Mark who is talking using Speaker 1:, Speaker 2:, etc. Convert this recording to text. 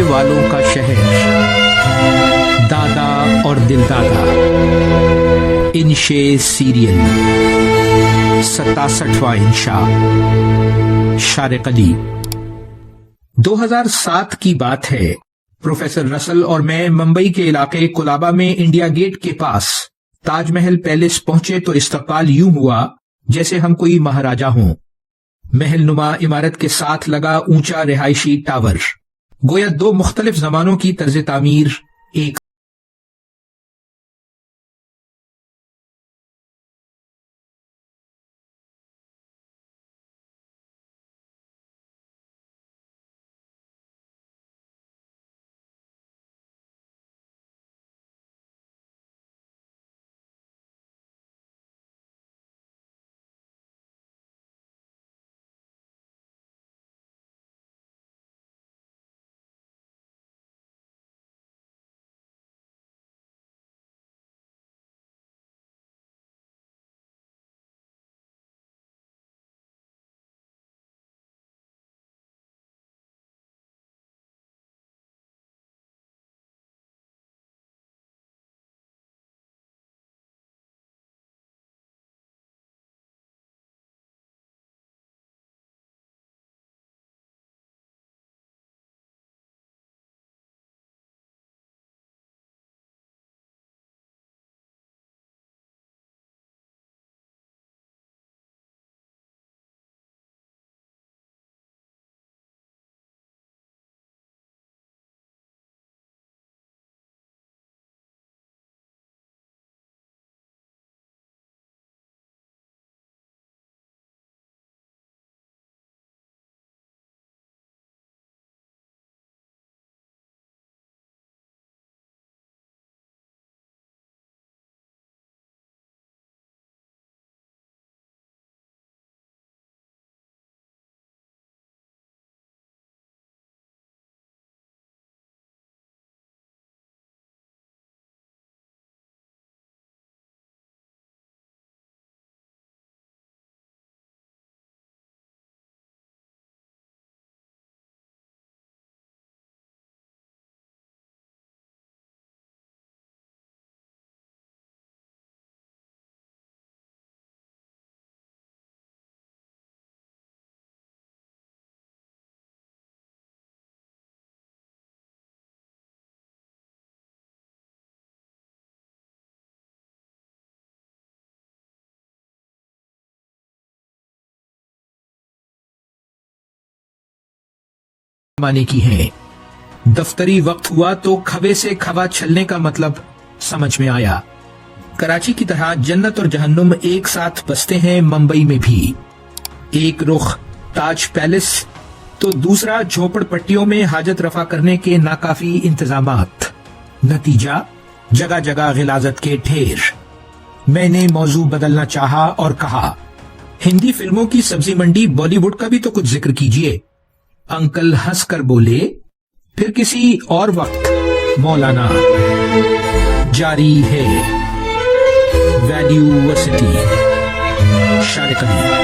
Speaker 1: والوں کا شہر، دادا اور دل دادا، انشے سیریل، 67واں انشاء، شارق علی۔ 2007 کی بات ہے۔ پروفیسر رسل اور میں ممبئی کے علاقے کولابا میں انڈیا گیٹ کے پاس تاج محل پیلس پہنچے تو استقبال یوں ہوا جیسے ہم کوئی مہاراجہ ہوں۔ محل نما عمارت کے ساتھ لگا اونچا رہائشی ٹاور، گویا دو مختلف زمانوں کی طرز تعمیر ایک زمانے کی ہیں۔ دفتری وقت ہوا تو کھوے سے کھوا چھلنے کا مطلب سمجھ میں آیا۔ کراچی کی طرح جنت اور جہنم ایک ساتھ بستے ہیں ممبئی میں بھی۔ ایک رخ تاج پیلس تو دوسرا جھوپڑ پٹیوں میں حاجت رفع کرنے کے ناکافی انتظامات، نتیجہ جگہ جگہ غلاظت کے ڈھیر۔ میں نے موضوع بدلنا چاہا اور کہا، ہندی فلموں کی سبزی منڈی بالی ووڈ کا بھی تو کچھ ذکر کیجیے۔ انکل ہنس کر بولے، پھر کسی اور وقت مولانا۔ جاری ہے ویلیو ورسٹی، شارق علی۔